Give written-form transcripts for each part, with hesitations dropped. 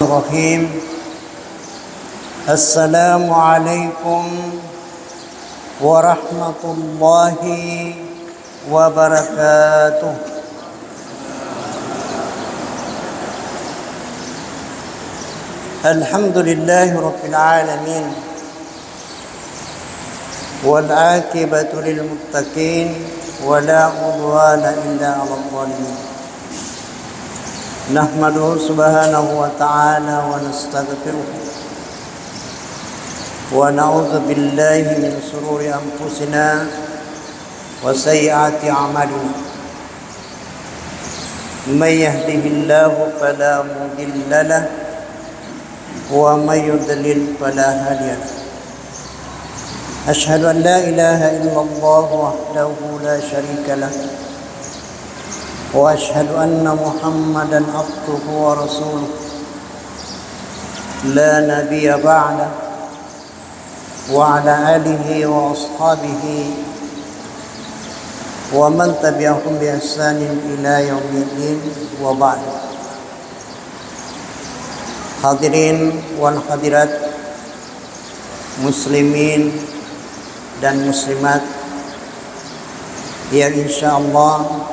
Bismillahirrahmanirrahim. Assalamualaikum warahmatullahi wabarakatuh. Alhamdulillahi rabbil alamin. Wal aqibatu lil muttaqin wa la udwana illa 'alal zalimin. Nahmaduhu subhanahu wa ta'ala wa nastaghfiruh wa na'udzu billahi min shururi anfusina wa sayyiati a'malina. May yahdihillahu fala mudilla lahu wa may yudlil fala hadiya lahu. Asyhadu an la ilaha illallah wahdahu la syarika lahu wa asyhadu anna Muhammadan abduhu wa rasuluh la nabiyya ba'da wa ala alihi wa ashabihi wa man tabi'ahum bi ihsanin ila yaumiddin wa ba'd. Hadirin wal hadirat, muslimin dan muslimat yang insyaallah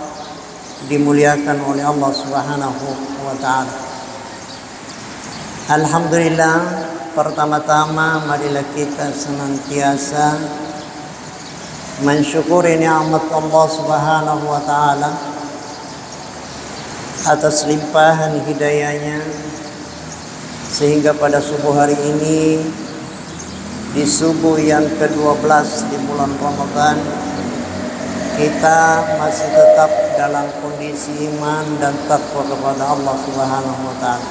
dimuliakan oleh Allah Subhanahu wa ta'ala. Alhamdulillah, pertama-tama marilah kita senantiasa mensyukuri nikmat Allah Subhanahu wa ta'ala atas limpahan hidayahnya, sehingga pada subuh hari ini, di subuh yang ke-12 di bulan Ramadan, kita masih tetap dalam kondisi iman dan takwa kepada Allah Subhanahu wa ta'ala.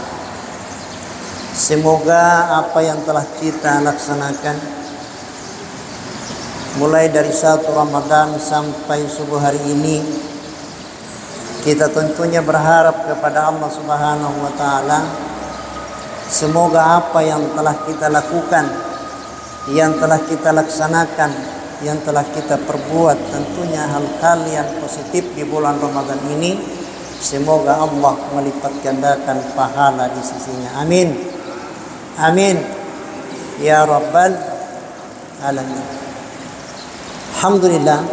Semoga apa yang telah kita laksanakan mulai dari 1 Ramadan sampai subuh hari ini, kita tentunya berharap kepada Allah Subhanahu wa ta'ala, semoga apa yang telah kita lakukan, yang telah kita laksanakan, yang telah kita perbuat, tentunya hal-hal yang positif di bulan Ramadan ini, semoga Allah melipat gandakan pahala di sisinya. Amin. Amin. Ya Rabbal Alamin. Alhamdulillah,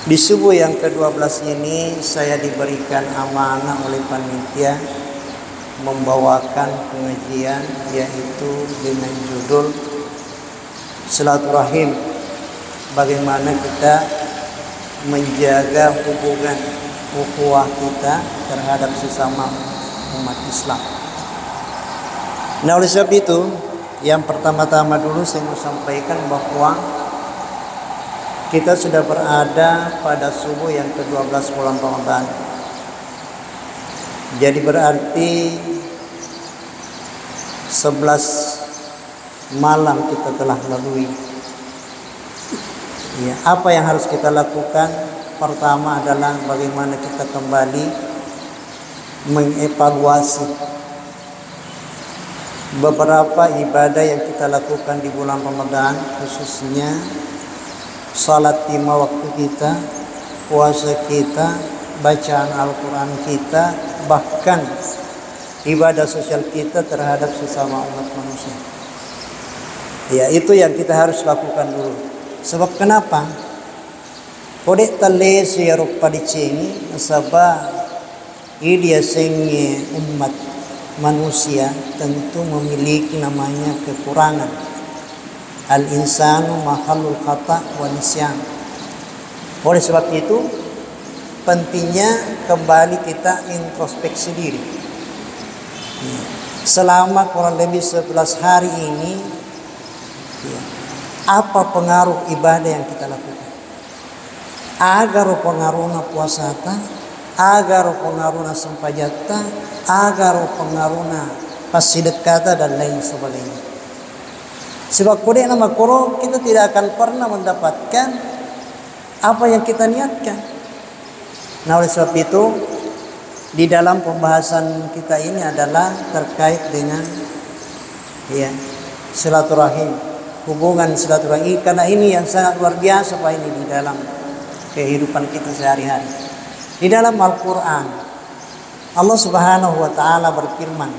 di subuh yang ke-12 ini saya diberikan amanah oleh panitia membawakan pengajian, yaitu dengan judul silaturahim, bagaimana kita menjaga hubungan ukhuwah kita terhadap sesama umat Islam. Nah, oleh sebab itu, yang pertama-tama dulu saya mau sampaikan bahwa kita sudah berada pada subuh yang ke-12 bulan Ramadan. Jadi berarti 11 malam kita telah lalui. Ya, apa yang harus kita lakukan? Pertama adalah bagaimana kita kembali mengevaluasi beberapa ibadah yang kita lakukan di bulan Ramadan, khususnya salat 5 waktu kita, puasa kita, bacaan Al-Quran kita, bahkan ibadah sosial kita terhadap sesama umat manusia. Ya, itu yang kita harus lakukan dulu. Sebab kenapa? Kodek tale siyarup padicini nasaba idia sengye umat manusia tentu memiliki namanya kekurangan. Al-insanu mahallul khata' wa nisyan. Oleh sebab itu pentingnya kembali kita introspeksi diri. Selama kurang lebih 11 hari ini, apa pengaruh ibadah yang kita lakukan? Agar pengaruhna puasata, agar pengaruhna sempajata, agar pengaruhna pasidekata dan lain sebagainya. Sebab kode nama koro kita tidak akan pernah mendapatkan apa yang kita niatkan. Nah, oleh sebab itu, di dalam pembahasan kita ini adalah terkait dengan silaturahim. Hubungan silaturahmi, karena ini yang sangat luar biasa Pak, ini di dalam kehidupan kita sehari-hari. Di dalam Al-Quran Allah Subhanahu wa ta'ala berfirman,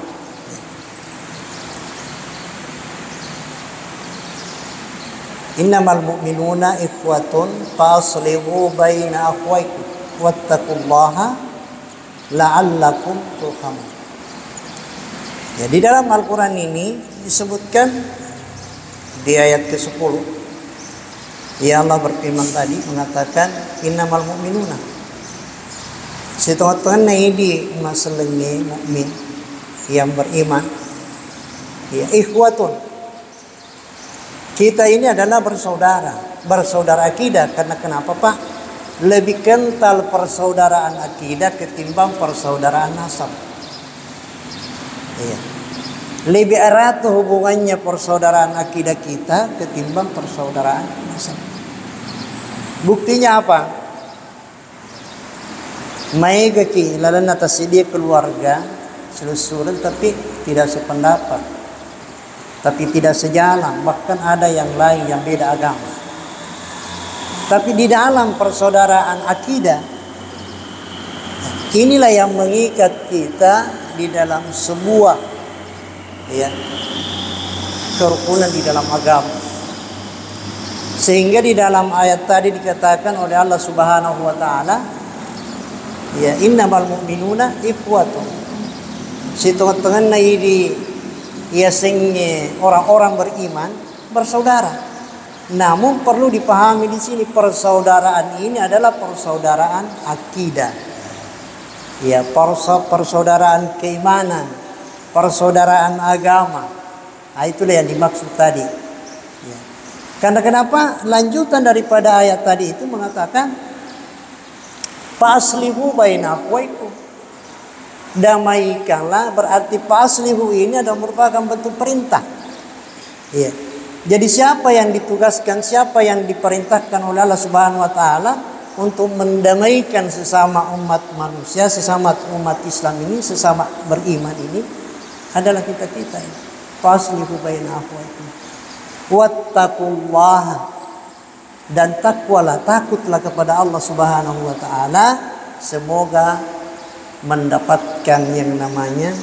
Innamal mu'minuna ikhwatun faslihu baina akhwaykum wattaqullaha la'allakum turhamun. Ya, di dalam Al-Quran ini disebutkan di ayat ke-10, ya Allah berfirman tadi mengatakan innamal mu'minuna, setengah-tengah ini masalahnya mukmin yang beriman, ya ikhwatun, kita ini adalah bersaudara akidah. Karena kenapa Pak? Lebih kental persaudaraan akidah ketimbang persaudaraan nasab. Iya. Lebih erat hubungannya persaudaraan akidah kita ketimbang persaudaraan nasab. Buktinya apa? Mai gaki lalan atas dia keluarga selusuran tapi tidak sependapat, tapi tidak sejalan, bahkan ada yang lain yang beda agama. Tapi di dalam persaudaraan akidah, inilah yang mengikat kita di dalam sebuah kerukunan di dalam agama. Sehingga di dalam ayat tadi dikatakan oleh Allah Subhanahu wa taala, ya innamal mu'minuna ikhwatun. Setengah-tengah ini biasanya orang-orang beriman bersaudara. Namun perlu dipahami di sini persaudaraan ini adalah persaudaraan akidah. Ya, persaudaraan keimanan, persaudaraan agama. Nah, itulah yang dimaksud tadi. Ya. Karena kenapa? Lanjutan daripada ayat tadi itu mengatakan faslihu baina akhwaykum. Damaikanlah, berarti faslihu ini adalah merupakan bentuk perintah. Ya. Jadi siapa yang ditugaskan, siapa yang diperintahkan oleh Allah Subhanahu wa taala untuk mendamaikan sesama umat manusia, sesama umat Islam ini, sesama beriman ini adalah kita-kita ini. Faslihu baina akhwaykum. Wattaqullaha, dan takwalah, takutlah kepada Allah Subhanahu wa taala, semoga mendapatkan yang namanya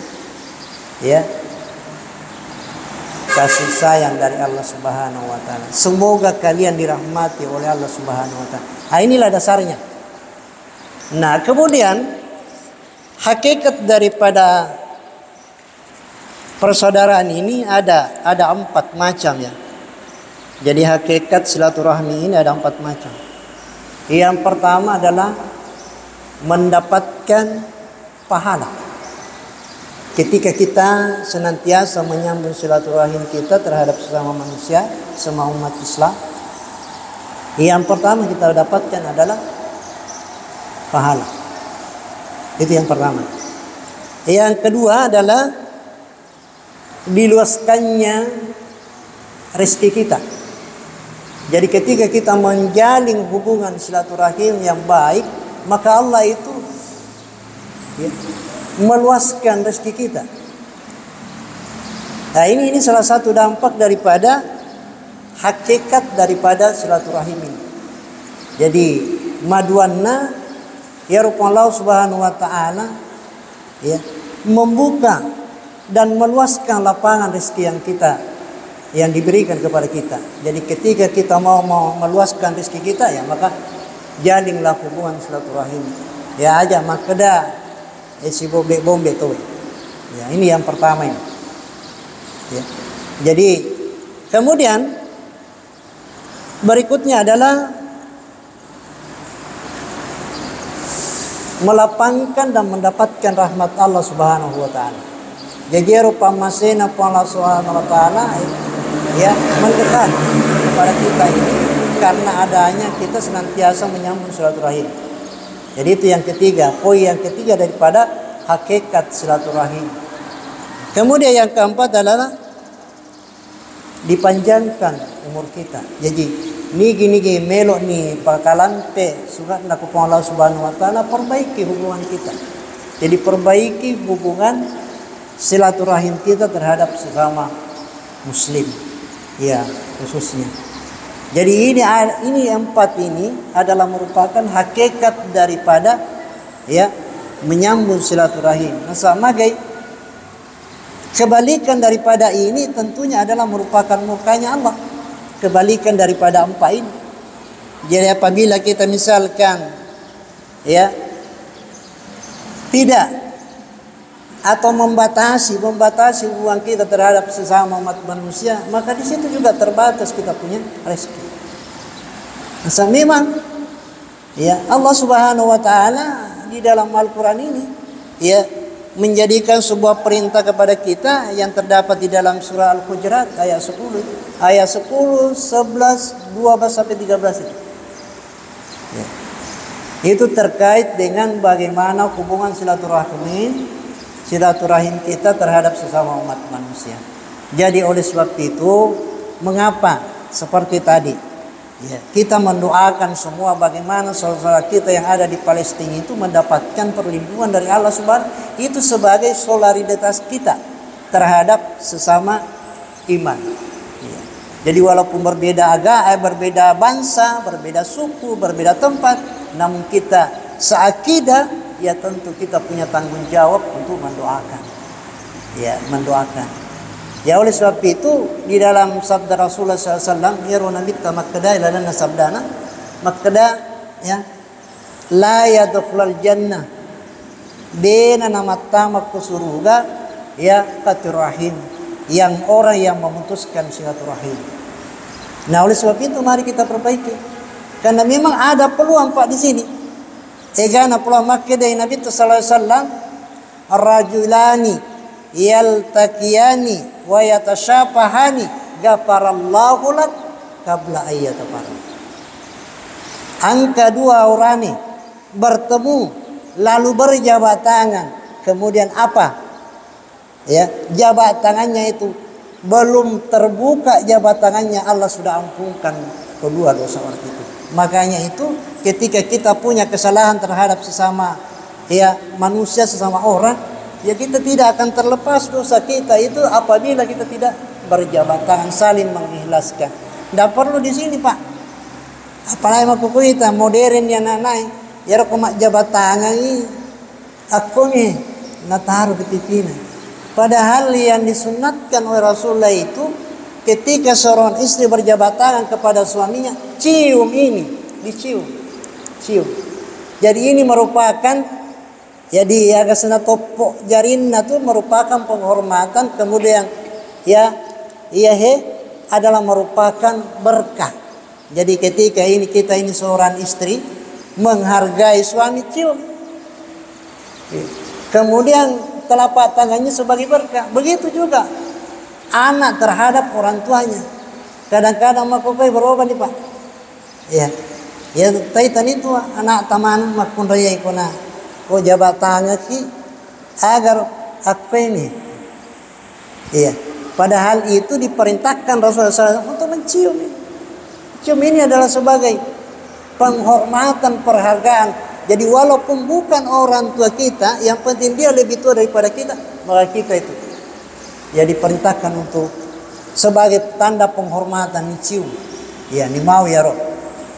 kasih sayang dari Allah Subhanahu wa taala. Semoga kalian dirahmati oleh Allah Subhanahu wa taala. Nah, inilah dasarnya. Nah, kemudian hakikat daripada persaudaraan ini ada 4 macam ya. Jadi hakikat silaturahmi ini ada 4 macam. Yang pertama adalah mendapatkan pahala. Ketika kita senantiasa menyambung silaturahim kita terhadap sesama manusia, semua umat Islam, yang pertama kita dapatkan adalah pahala. Itu yang pertama. Yang kedua adalah diluaskannya rezeki kita. Jadi ketika kita menjalin hubungan silaturahim yang baik, maka Allah itu meluaskan rezeki kita. Nah, ini salah satu dampak daripada hakikat daripada silaturahim ini. Jadi maduanna ya Allah Subhanahu wa taala membuka dan meluaskan lapangan rezeki yang diberikan kepada kita. Jadi ketika kita mau meluaskan rezeki kita ya, maka jalinlah hubungan silaturahim. Ya aja makada si bombe tuh. Ya, ini yang pertama ini. Ya. Jadi kemudian berikutnya adalah melapangkan dan mendapatkan rahmat Allah Subhanahu wa taala. Jadi rupa masena Allah Subhanahu wa taala mendekat kepada kita ini karena adanya kita senantiasa menyambung silaturahim. Jadi itu yang ketiga, poin yang ketiga daripada hakikat silaturahim. Kemudian yang keempat adalah dipanjangkan umur kita. Jadi gini melok ni pakalante surat nak Allah Subhanahu wa taala perbaiki hubungan kita. Jadi perbaiki hubungan silaturahim kita terhadap sesama muslim. Ya, khususnya. Jadi ini 4 ini adalah merupakan hakikat daripada menyambung silaturahim. Nah, sama guys. Kebalikan daripada ini tentunya adalah merupakan murkanya Allah. kebalikan daripada empat ini. Jadi apabila kita misalkan ya tidak atau membatasi hubungan kita terhadap sesama umat manusia, maka di situ juga terbatas kita punya rezeki. Masa memang ya Allah Subhanahu wa taala di dalam Al-Qur'an ini ya menjadikan sebuah perintah kepada kita yang terdapat di dalam surah Al-Hujurat ayat 10, ayat 10, 11, 12 sampai 13 itu. Ya. Itu terkait dengan bagaimana hubungan silaturahim kita terhadap sesama umat manusia. Jadi oleh sebab itu, mengapa seperti tadi ya, kita mendoakan semua bagaimana saudara kita yang ada di Palestina itu mendapatkan perlindungan dari Allah Subhanahu, itu sebagai solidaritas kita terhadap sesama iman. Ya. Jadi walaupun berbeda agama, berbeda bangsa, berbeda suku, berbeda tempat, namun kita seakidah, ya tentu kita punya tanggung jawab untuk mendoakan. Ya, mendoakan. Ya oleh sebab itu di dalam sabda Rasulullah SAW, ya Nabi Makkada ilana sabdana Makkada ya la yadkhulul jannah dena namatama kusuruga ya qatirahim, yang orang yang memutuskan silaturahim. Nah oleh sebab itu mari kita perbaiki, karena memang ada peluang Pak di sini. Egana peluang Makkada Nabi sallallahu alaihi wasallam ar-rajulani yaltaqiyani wa yatasyafahani ghafarallahu lak qabla ayyatafarraq. Angka dua orang ini bertemu lalu berjabat tangan, kemudian apa? Ya, jabat tangannya itu belum terbuka jabat tangannya, Allah sudah ampunkan kedua dosa orang itu. Makanya itu ketika kita punya kesalahan terhadap sesama ya manusia, sesama orang, ya kita tidak akan terlepas dosa kita itu apabila kita tidak berjabat tangan saling mengikhlaskan. Tidak perlu di sini Pak. Apalagi maku kita modern yang nanai, ya mak jabat tangan ini aku nih nataruh di pipinya. Padahal yang disunatkan oleh Rasulullah itu ketika seorang istri berjabat tangan kepada suaminya, cium ini, dicium, cium. Jadi ini merupakan, jadi agak sena topok jarinna itu merupakan penghormatan, kemudian ya adalah merupakan berkah. Jadi ketika ini kita ini seorang istri menghargai suami, cium. Kemudian telapak tangannya sebagai berkah. Begitu juga anak terhadap orang tuanya. Kadang-kadang makupai berubah nih Pak. Ya taitan itu anak taman makun raya ikona. Ko jabat tangan ki agar apa ini. Iya. Padahal itu diperintahkan Rasulullah SAW untuk mencium ini. Cium ini adalah sebagai penghormatan, perhargaan. Jadi walaupun bukan orang tua kita, yang penting dia lebih tua daripada kita, maka kita itu ya diperintahkan untuk sebagai tanda penghormatan cium. Ya, ni mau ya roh.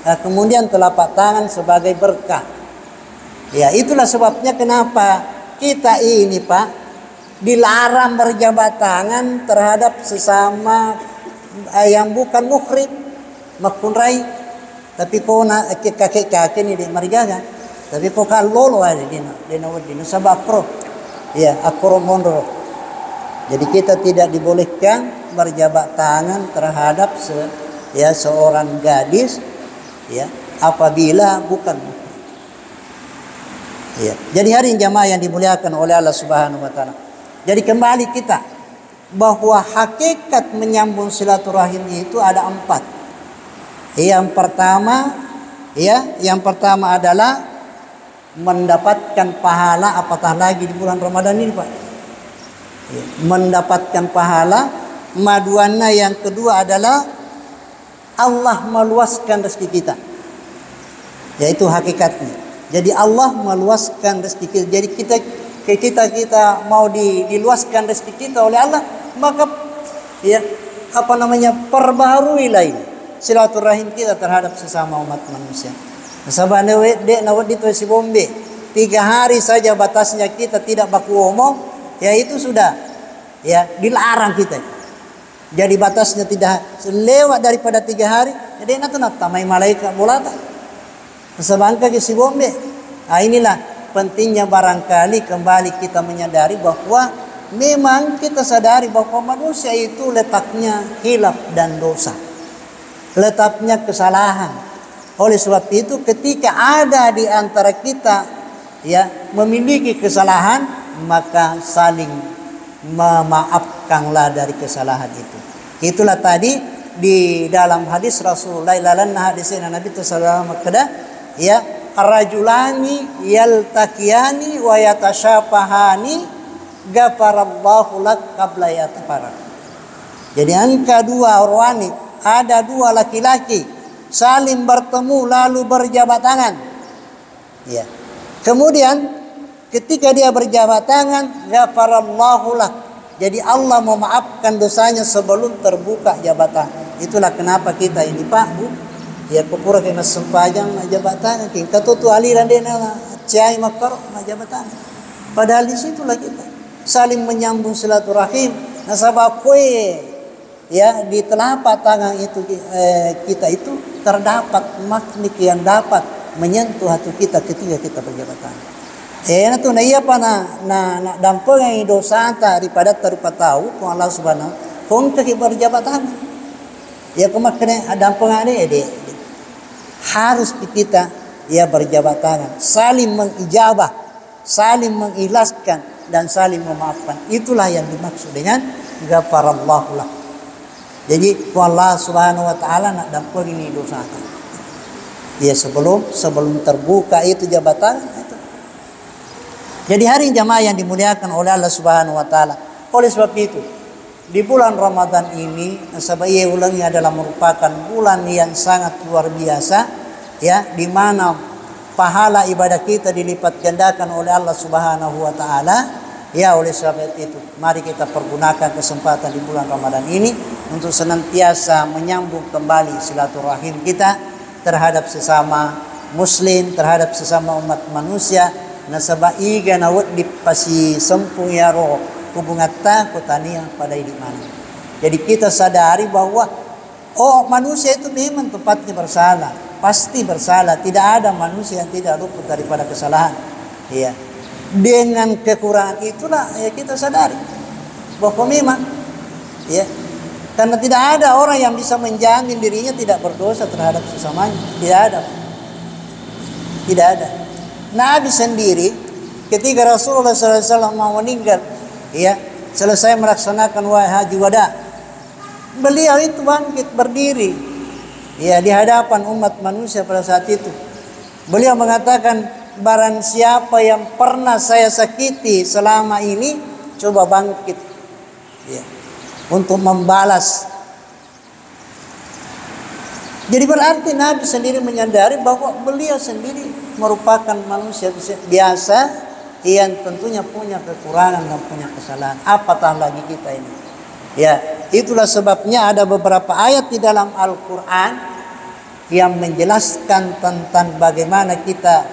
Nah, kemudian telapak tangan sebagai berkah. Ya, itulah sebabnya kenapa kita ini Pak dilarang berjabat tangan terhadap sesama yang bukan muhrim, makun rai. Tapi kau nak kakek-kakek ni di marigaga. Tapi kok kalau ada dina sabab pro, ya akro mondro. Jadi kita tidak dibolehkan berjabat tangan terhadap seorang gadis, ya apabila bukan. Ya. Jadi hari jamaah yang dimuliakan oleh Allah Subhanahu Wa Taala. Jadi kembali kita bahwa hakikat menyambung silaturahim itu ada 4. Yang pertama adalah mendapatkan pahala, apatah lagi di bulan Ramadan ini Pak. Ya, mendapatkan pahala. Maduanna yang kedua adalah Allah meluaskan rezeki kita. Yaitu hakikatnya. Jadi Allah meluaskan rezeki kita. Jadi kita mau diluaskan rezeki kita oleh Allah, maka ya perbaharuilah ini silaturahim kita terhadap sesama umat manusia. Sabana nawad itu si bombe 3 hari saja batasnya kita tidak baku omong, ya itu sudah ya dilarang kita. Jadi batasnya tidak lewat daripada 3 hari. Jadi nak tamai malaikat bolata. Sebangka ke si bombe. Inilah pentingnya barangkali kembali kita menyadari bahwa memang kita sadari bahwa manusia itu letaknya hilaf dan dosa. Letaknya kesalahan. Oleh sebab itu ketika ada di antara kita memiliki kesalahan, maka saling memaafkanlah dari kesalahan itu. Itulah tadi di dalam hadis Rasulullah hadisnya Nabi sallallahu alaihi wasallam ar-rajulani yaltaqiyani wa yatasyafahani ghafarallahu lak qabla yatafarraq. Jadi angka 2 orang, ada 2 laki-laki saling bertemu lalu berjabat tangan. Ya. Kemudian ketika dia berjabat tangan, ghafarallahu lak. Jadi Allah memaafkan dosanya sebelum terbuka jabatan. Itulah kenapa kita ini Pak Bu, kepura kena sempajang jabatan, kita tutu aliran dena cai makar jabatan. Padahal di situlah kita saling menyambung silaturahim. Nasabah kue di telapak tangan itu kita itu terdapat magnet yang dapat menyentuh hati kita ketika kita berjabatan. Na tu na iya pa na dampang ang dosa ta daripada tarupa tahu kung Allah subhanahu kung berjabatan. Ya kumakne dampang ade harus kita berjabat tangan, saling mengijabah, saling mengikhlaskan dan saling memaafkan. Itulah yang dimaksud dengan ghafarallahu lak. Jadi Allah subhanahu wa ta'ala nak dampang ini dosa ta. Ya sebelum terbuka itu jabatan. Jadi hari jamaah yang dimuliakan oleh Allah Subhanahu wa taala. Oleh sebab itu, di bulan Ramadan ini, nasabaya ulangi adalah merupakan bulan yang sangat luar biasa, di mana pahala ibadah kita dilipat gandakan oleh Allah Subhanahu wa taala. Oleh sebab itu, mari kita pergunakan kesempatan di bulan Ramadan ini untuk senantiasa menyambung kembali silaturahim kita terhadap sesama muslim, terhadap sesama umat manusia. Nasaba iga nawat di pasi sempung yaro hubungata kotania pada iman. Jadi kita sadari bahwa manusia itu memang tempatnya bersalah, pasti bersalah. Tidak ada manusia yang tidak luput daripada kesalahan. Dengan kekurangan itulah kita sadari bahwa memang karena tidak ada orang yang bisa menjamin dirinya tidak berdosa terhadap sesamanya. Tidak ada. Nabi sendiri ketika Rasulullah SAW mau meninggal, selesai melaksanakan haji wada, beliau itu bangkit berdiri, di hadapan umat manusia pada saat itu. Beliau mengatakan, barang siapa yang pernah saya sakiti selama ini, coba bangkit, untuk membalas. Jadi berarti Nabi sendiri menyadari bahwa beliau sendiri merupakan manusia biasa yang tentunya punya kekurangan dan punya kesalahan. Apatah lagi kita ini. Itulah sebabnya ada beberapa ayat di dalam Al-Quran yang menjelaskan tentang bagaimana kita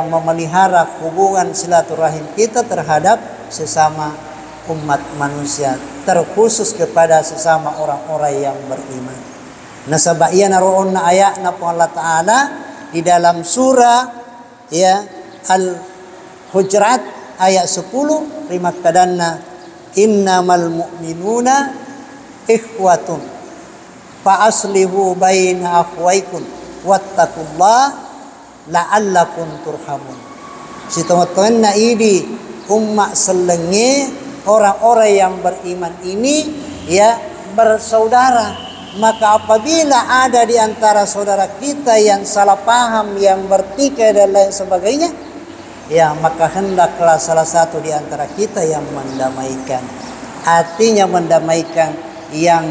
memelihara hubungan silaturahim kita terhadap sesama umat manusia, terkhusus kepada sesama orang-orang yang beriman. Nasabaiya naroon na ayat na po Allah Ta'ala di dalam surah Al-Hujurat ayat 10 rimakkadanna innamal mu'minuna ikhwatun fa aslihu baina akhwaykum wattaqullaha la'allakum turhamun. Si teman-teman na ini umat selenge orang-orang yang beriman ini bersaudara. Maka apabila ada di antara saudara kita yang salah paham, yang bertikai dan lain sebagainya, maka hendaklah salah satu di antara kita yang mendamaikan. Artinya mendamaikan, yang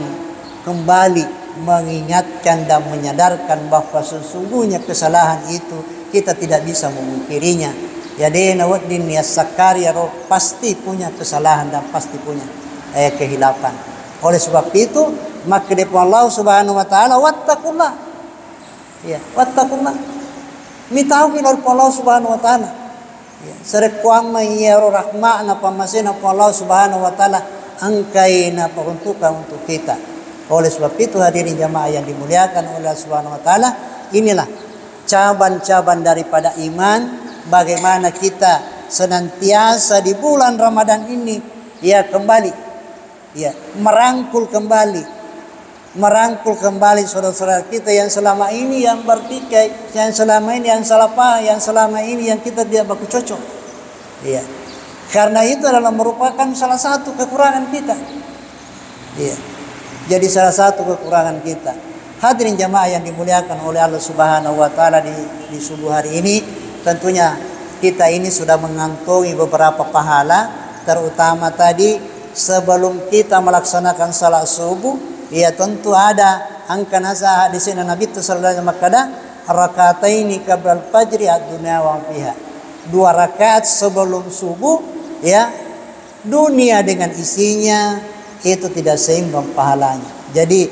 kembali mengingatkan dan menyadarkan bahwa sesungguhnya kesalahan itu kita tidak bisa memungkirinya. Jadi nawaddin yasakar pasti punya kesalahan dan pasti punya kehilapan. Oleh sebab itu maka depan Allah Subhanahu wa taala wattaqullah. Wattaqullah. Mitaukin Allah Subhanahu wa taala. Serekuama yaro rahma na pamasina po Allah Subhanahu wa taala angkaina peruntukan untuk kita. Oleh sebab itu hadirin jamaah yang dimuliakan oleh Allah Subhanahu wa taala, inilah cabang-cabang daripada iman, bagaimana kita senantiasa di bulan Ramadan ini ya kembali ya merangkul kembali saudara-saudara kita yang selama ini yang bertikai, yang selama ini yang salah paham, yang selama ini yang kita tidak baku cocok. Ya. Karena itu adalah merupakan salah satu kekurangan kita. Ya. Jadi salah satu kekurangan kita. Hadirin jamaah yang dimuliakan oleh Allah Subhanahu wa taala di subuh hari ini, tentunya kita ini sudah mengantongi beberapa pahala, terutama tadi sebelum kita melaksanakan salat subuh, ya tentu ada angka nasa di sini Nabi sallallahu alaihi wasallam rakataini qabla al-fajri ad-dunya wa fiha. 2 rakaat sebelum subuh ya, dunia dengan isinya itu tidak seimbang pahalanya. Jadi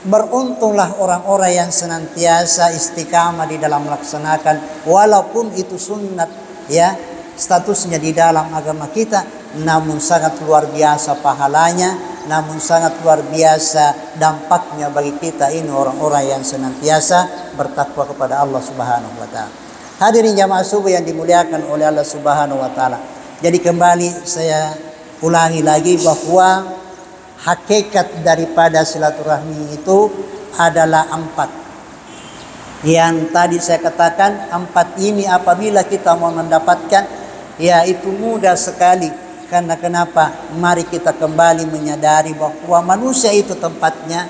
beruntunglah orang-orang yang senantiasa istiqamah di dalam melaksanakan walaupun itu sunat ya statusnya di dalam agama kita, namun sangat luar biasa pahalanya, namun sangat luar biasa dampaknya bagi kita ini orang-orang yang senantiasa bertakwa kepada Allah Subhanahu wa taala. Hadirin jamaah subuh yang dimuliakan oleh Allah Subhanahu wa taala. Jadi kembali saya ulangi lagi bahwa hakikat daripada silaturahmi itu adalah 4. Yang tadi saya katakan 4 ini apabila kita mau mendapatkan, ya itu mudah sekali. Karena kenapa? Mari kita kembali menyadari bahwa manusia itu tempatnya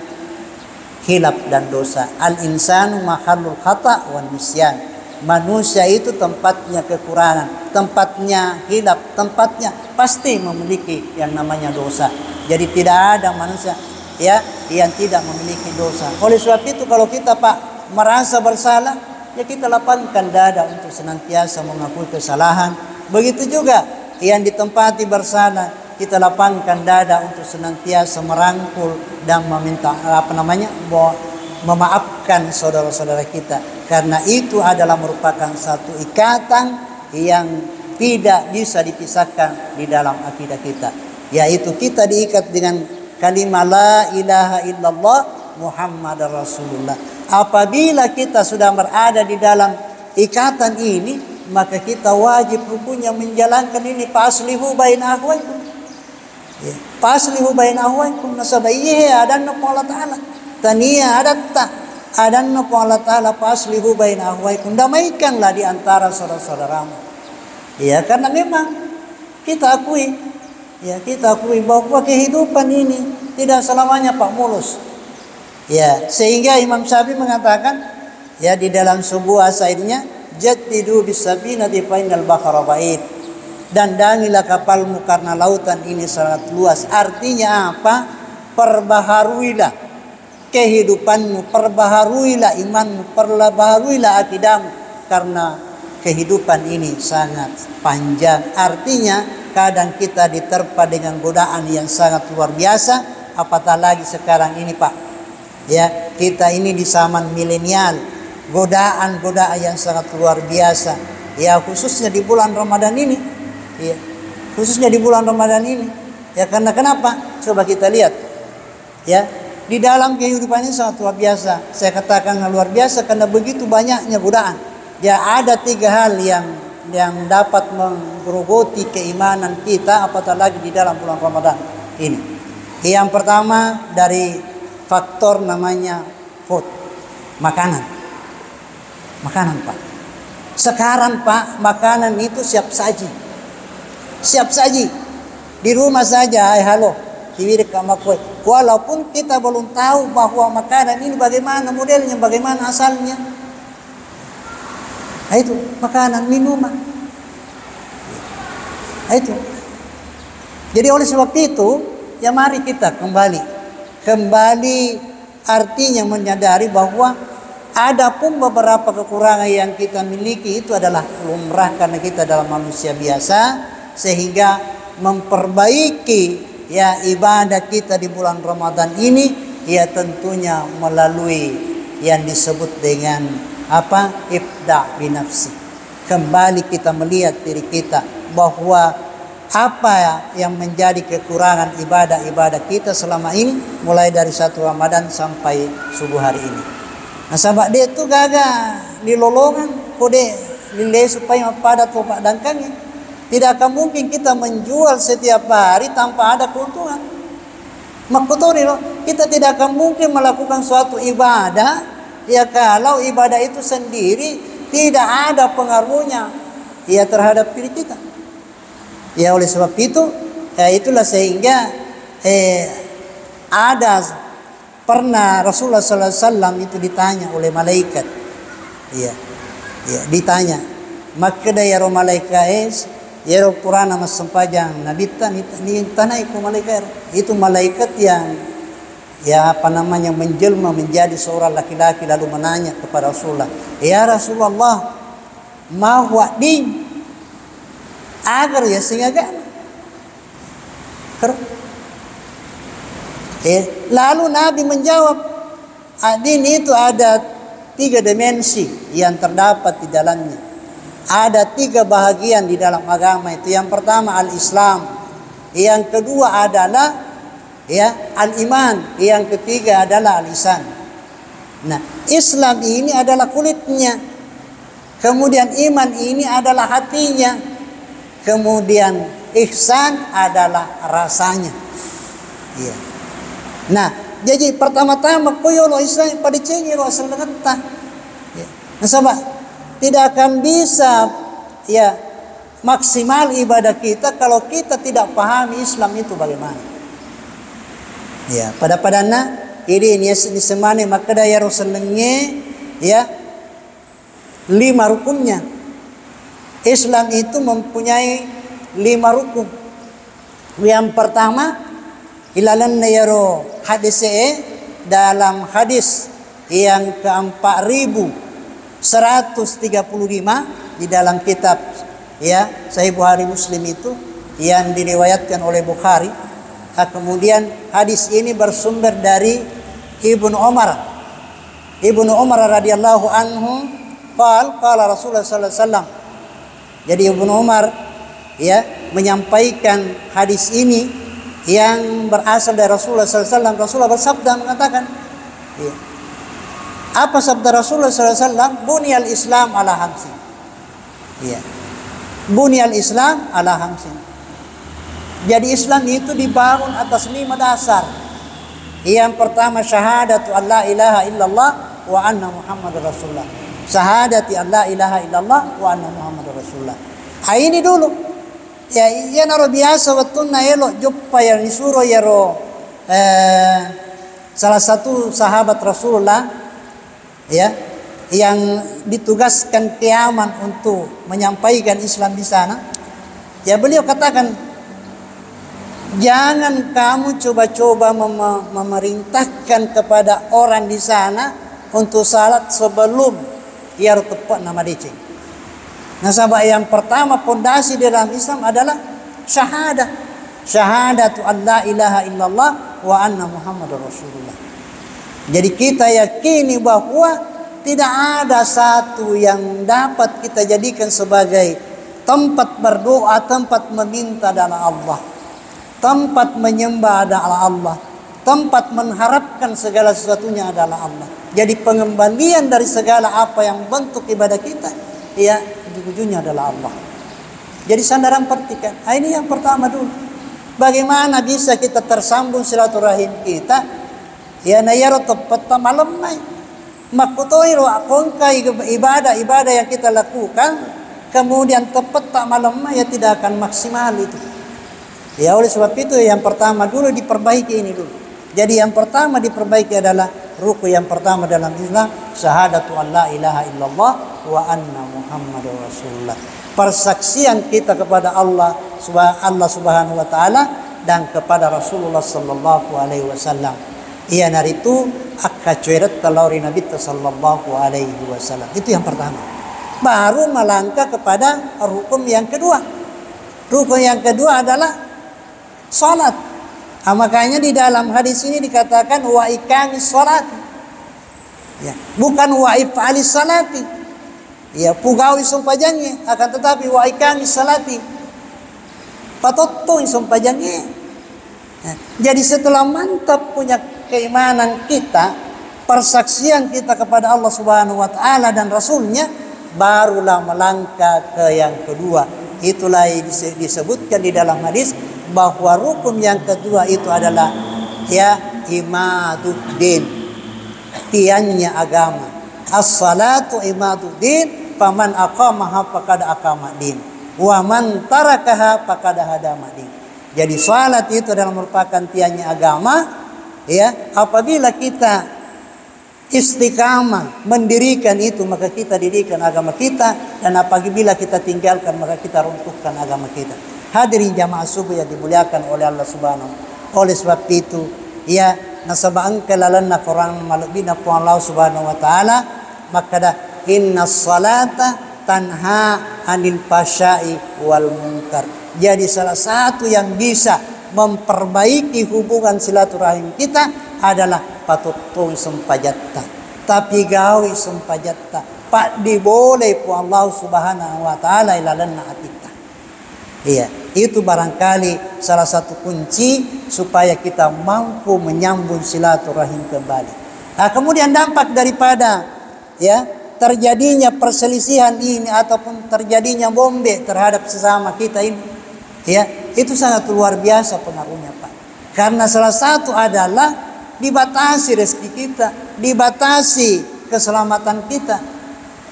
khilaf dan dosa. Al-insanu mahallul khata' wan nisyan. Manusia itu tempatnya kekurangan, tempatnya khilaf, tempatnya pasti memiliki yang namanya dosa. Jadi tidak ada manusia ya yang tidak memiliki dosa. Oleh sebab itu kalau kita merasa bersalah, ya kita lapangkan dada untuk senantiasa mengakui kesalahan. Begitu juga yang ditempati bersalah, kita lapangkan dada untuk senantiasa merangkul dan meminta memaafkan saudara-saudara kita. Karena itu adalah merupakan satu ikatan yang tidak bisa dipisahkan di dalam akidah kita, yaitu kita diikat dengan kalimat la ilaha illallah Muhammadar Rasulullah. Apabila kita sudah berada di dalam ikatan ini, maka kita wajib hukumnya menjalankan ini, faslihu baina akhwaikum. Ya, faslihu baina akhwaikum nasabayhi adanna Allah taala. Tania adatta adanna Allah taala faslihu baina akhwaikum. Damaikanlah di antara saudara-saudaramu. Ya, karena memang kita akui bahwa kehidupan ini tidak selamanya mulus. Ya, sehingga Imam Syafi'i mengatakan ya di dalam sebuah syairnya, jaddidu bisabinati fainal bahra ba'id. Dandangilah kapalmu karena lautan ini sangat luas. Artinya apa? Perbaharuilah kehidupanmu, perbaharuilah imanmu, perbaharuilah akidahmu, karena kehidupan ini sangat panjang. Artinya kadang kita diterpa dengan godaan yang sangat luar biasa, apatah lagi sekarang ini Pak. Ya, kita ini di zaman milenial, godaan-godaan yang sangat luar biasa. Ya, khususnya di bulan Ramadan ini. Ya, khususnya di bulan Ramadan ini. Ya, karena kenapa? Coba kita lihat. Ya, di dalam kehidupannya sangat luar biasa. Saya katakan luar biasa karena begitu banyaknya godaan. Ya, ada 3 hal yang dapat menggerogoti keimanan kita, apatah lagi di dalam bulan Ramadan ini. Yang pertama dari faktor namanya food, makanan Pak. Sekarang Pak, makanan itu siap saji di rumah saja. Halo, diwirik sama kue. Walaupun kita belum tahu bahwa makanan ini bagaimana modelnya, bagaimana asalnya. Itu makanan, minuman. Itu. Jadi oleh sebab itu, ya mari kita kembali artinya menyadari bahwa ada pun beberapa kekurangan yang kita miliki itu adalah lumrah karena kita adalah manusia biasa, sehingga memperbaiki ya ibadah kita di bulan Ramadan ini ya tentunya melalui yang disebut dengan ibda' binafsi. Kembali kita melihat diri kita bahwa apa yang menjadi kekurangan ibadah-ibadah kita selama ini, mulai dari 1 Ramadan sampai subuh hari ini. Nah sahabat dia itu gagah di lolongan kode nilai supaya pada topak dan kami. Tidak akan mungkin kita menjual setiap hari tanpa ada keuntungan. Makutori loh, kita tidak akan mungkin melakukan suatu ibadah ya kalau ibadah itu sendiri tidak ada pengaruhnya ya terhadap diri kita. Ya oleh sebab itu, itulah sehingga ada pernah Rasulullah SAW itu ditanya oleh malaikat, ya ditanya, maka ya ro malaikat ya ro purana mas sempajang nabita ni tanai ko malaikat itu malaikat yang ya apa namanya menjelma menjadi seorang laki-laki lalu menanya kepada Rasulullah, ya Rasulullah, ma huwa din agar ya sehingga lalu Nabi menjawab, din itu ada 3 dimensi yang terdapat di dalamnya. Ada 3 bahagian di dalam agama itu. Yang pertama al-Islam, yang kedua adalah ya al-iman, yang ketiga adalah al-ihsan. Nah, Islam ini adalah kulitnya, kemudian iman ini adalah hatinya, kemudian ihsan adalah rasanya. Iya. Nah, jadi pertama-tama koyolo Islam pada cengi ro asal ngentah. Ya. Nah, sahabat, tidak akan bisa ya maksimal ibadah kita kalau kita tidak pahami Islam itu bagaimana. Ya, pada padana ini semane maka daya roselenge ya 5 rukunnya. Islam itu mempunyai 5 rukun. Yang pertama ilalan yaro hadis dalam hadis yang ke-4135 di dalam kitab ya Sahih Bukhari Muslim itu yang diriwayatkan oleh Bukhari. Kemudian hadis ini bersumber dari Ibnu Umar. Ibnu Umar radhiyallahu anhu qala Rasulullah sallallahu alaihi wasallam. Jadi Ibnu Umar ya menyampaikan hadis ini yang berasal dari Rasulullah sallallahu alaihi wasallam. Rasulullah bersabda mengatakan, ya, apa sabda Rasulullah sallallahu alaihi wasallam? Bunyal Islam ala hamsin. Ya. Bunyal Islam ala hamsin. Jadi Islam itu dibangun atas 5 dasar. Yang pertama syahadatu alla ilaha illallah wa anna Muhammadar Rasulullah. Syahadati alla ilaha illallah wa anna Muhammadar Rasulullah. Ini dulu. Ya iya naro biasa watuna elo jumpa yang disuruh yaro salah satu sahabat Rasulullah ya yang ditugaskan ke Yaman untuk menyampaikan Islam di sana. Ya beliau katakan, jangan kamu coba-coba memerintahkan kepada orang di sana untuk salat sebelum ia tepat nama DC. Nah, sahabat, yang pertama pondasi dalam Islam adalah syahadah. Syahadatu alla ilaha illallah wa anna Muhammadar Rasulullah. Jadi kita yakini bahwa tidak ada satu yang dapat kita jadikan sebagai tempat berdoa, tempat meminta adalah Allah. Tempat menyembah adalah Allah. Tempat mengharapkan segala sesuatunya adalah Allah. Jadi pengembalian dari segala apa yang bentuk ibadah kita, ya ujung-ujungnya adalah Allah. Jadi sandaran perhatikan. Ini yang pertama dulu. Bagaimana bisa kita tersambung silaturahim kita? Ya nayaro tepat malam nay. Makutoiro akongkai ibadah yang kita lakukan, kemudian tepat tak malam ya tidak akan maksimal itu. Ya oleh sebab itu yang pertama dulu diperbaiki ini dulu. Jadi yang pertama diperbaiki adalah rukun yang pertama dalam Islam, syahadatu alla ilaha illallah wa anna Muhammadar Rasulullah. Persaksian kita kepada Allah Subhanahu wa taala dan kepada Rasulullah sallallahu alaihi wasallam. Ia naritu akacueret talauri Nabi sallallahu alaihi wasallam. Itu yang pertama. Baru melangkah kepada rukun yang kedua. Rukun yang kedua adalah salat. Makanya di dalam hadis ini dikatakan wa iqamis salati. Ya, bukan wa if'alis salati. Ya, pugawi sumpajangnya akan tetapi wa iqamis salati. patotong sumpajangnya. Jadi setelah mantap punya keimanan kita, persaksian kita kepada Allah Subhanahu wa taala dan Rasulnya, barulah melangkah ke yang kedua. Itulah disebutkan di dalam hadis bahwa rukun yang kedua itu adalah imaduddin, tiannya agama. As-salatu imaduddin, faman aqamaha faqad aqama din, wa man tarakaha faqad hadama din. Jadi salat itu adalah merupakan tiannya agama, apabila kita istiqamah mendirikan itu, maka kita dirikan agama kita, dan apabila kita tinggalkan maka kita runtuhkan agama kita. Hadirin jamaah subuh yang dimuliakan oleh Allah Subhanahu. Oleh sebab itu, nasabang kelalanna Quran malubina pu Allah Subhanahu wa taala, maka dah innas salata tanha anil pasya'i wal munkar. Jadi salah satu yang bisa memperbaiki hubungan silaturahim kita adalah patutung sempajatta, tapi gawi sempajatta pak diboleh pu Allah Subhanahu wa taala ilalanna atika. Itu barangkali salah satu kunci supaya kita mampu menyambung silaturahim kembali. Nah, kemudian dampak daripada terjadinya perselisihan ini ataupun terjadinya bombe terhadap sesama kita ini, itu sangat luar biasa pengaruhnya, Pak. Karena salah satu adalah dibatasi rezeki kita, dibatasi keselamatan kita.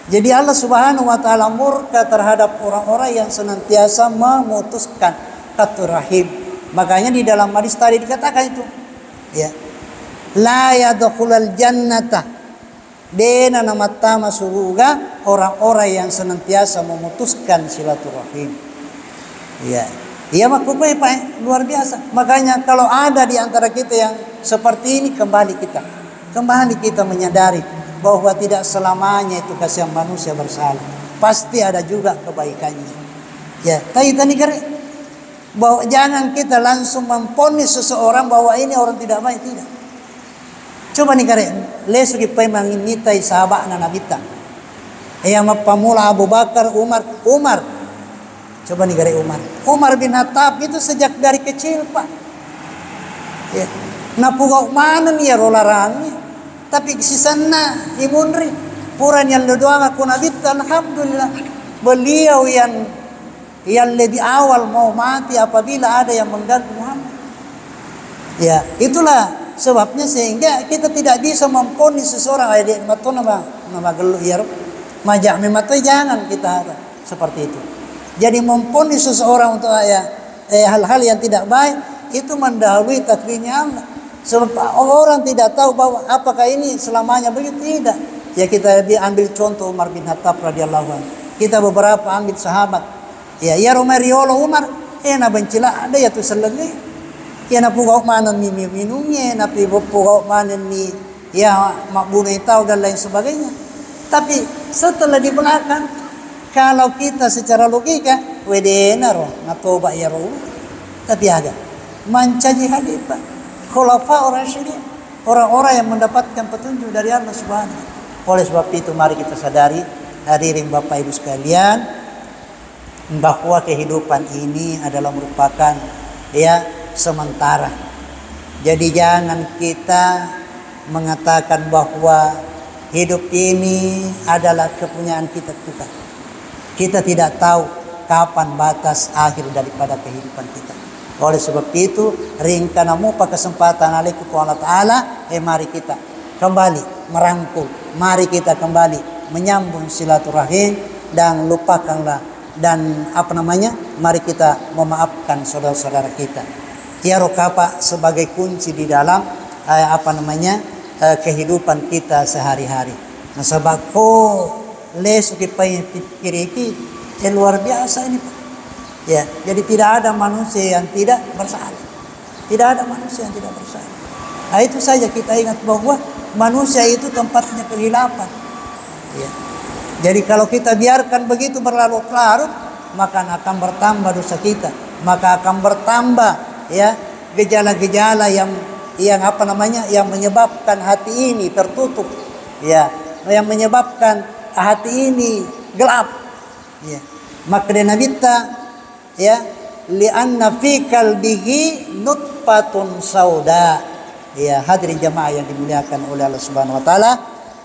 Jadi Allah Subhanahu wa taala murka terhadap orang-orang yang senantiasa memutuskan silaturahim. Makanya di dalam hadis tadi dikatakan itu, la yadkhulul jannata, dena nama surga orang-orang yang senantiasa memutuskan silaturahim. Makanya Pak, luar biasa. Makanya kalau ada di antara kita yang seperti ini, kembali kita menyadari bahwa tidak selamanya itu kasihan manusia bersalah. Pasti ada juga kebaikannya. Tapi tadi bahwa jangan kita langsung memponis seseorang bahwa ini orang tidak baik, tidak. Coba lesu kita mengintai sahabat Nabi kita. Pamula Abu Bakar, Umar. Coba Umar bin Khattab itu sejak dari kecil, Pak. Napugau mana nih rolarangnya. Tapi sisana ibunri puran yang doang aku Nabi, alhamdulillah beliau yang lebih awal mau mati apabila ada yang mengganggu Muhammad. Itulah sebabnya sehingga kita tidak bisa memponis seseorang nama gelu majak memang jangan kita seperti itu. Jadi memponis seseorang untuk hal-hal yang tidak baik itu mendahului takdirnya Allah. Sebab orang tidak tahu bahwa apakah ini selamanya begitu, tidak. Kita ambil contoh Umar bin Khattab radhiyallahu anhu. Kita beberapa ambil sahabat. Romeriolo Umar, na bencila ada tu selenge. Na pugau mana minumnya, na pugau mana ni makbunai tahu dan lain sebagainya. Tapi setelah di belakang, kalau kita secara logika, wedena na toba tapi agak mancaji halifah. Khulafa Rasyidin, orang-orang yang mendapatkan petunjuk dari Allah Subhanahu. Oleh sebab itu mari kita sadari, hadirin Bapak Ibu sekalian, bahwa kehidupan ini adalah merupakan sementara. Jadi jangan kita mengatakan bahwa hidup ini adalah kepunyaan kita Tuhan. Kita tidak tahu kapan batas akhir daripada kehidupan kita. Oleh sebab itu, ringkanamu pada kesempatan alaikum Allah Ta'ala, mari kita kembali merangkul, mari kita kembali menyambung silaturahim, dan lupakanlah mari kita memaafkan saudara-saudara kita. Rokapa sebagai kunci di dalam kehidupan kita sehari-hari. Nah, sebab lesu kita pikir luar biasa ini, Pak. Jadi tidak ada manusia yang tidak bersalah. Tidak ada manusia yang tidak bersalah. Nah, itu saja kita ingat bahwa manusia itu tempatnya kehilapan. Jadi kalau kita biarkan begitu berlarut-larut, maka akan bertambah dosa kita, maka akan bertambah gejala-gejala yang menyebabkan hati ini tertutup, yang menyebabkan hati ini gelap. Maka Nabi li'anna fi qalbihi nutfatun sauda. Ya, hadirin jamaah yang dimuliakan oleh Allah Subhanahu wa taala.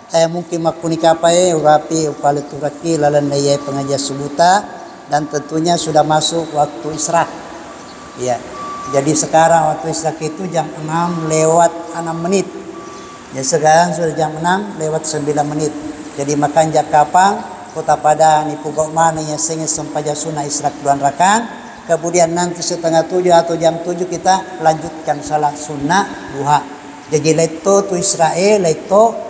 Mungkin makunika pae urapi upalit turaki lalan naya pengajian subuta, dan tentunya sudah masuk waktu isyraq. Ya. Jadi sekarang waktu isyraq itu jam 6 lewat 6 menit. Ya, sekarang sudah jam 6 lewat 9 menit. Jadi makan jakapang kota Padang ipu gok mana yang sengit sempaja sunnah isyraq 2 rakaat. Kemudian nanti setengah 7 atau jam 7 kita lanjutkan salat sunnah duha. Jadi leto tu Israel leto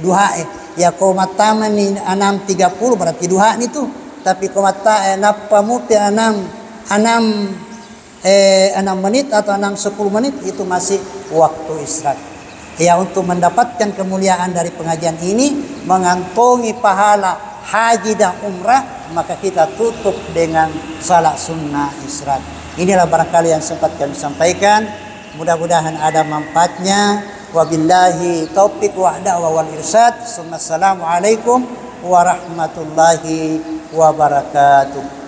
duha ya komata ni 6.30 berarti duha ni tu. Tapi komata napamu pe 6 menit atau 10 menit itu masih waktu isyraq. Ya, untuk mendapatkan kemuliaan dari pengajian ini, mengantongi pahala haji dan umrah, maka kita tutup dengan salat sunnah isyraq. Inilah barangkali yang sempat kami sampaikan. Mudah-mudahan ada manfaatnya. Wabillahi taufiq wa hidayah wal irsyad. Assalamualaikum warahmatullahi wabarakatuh.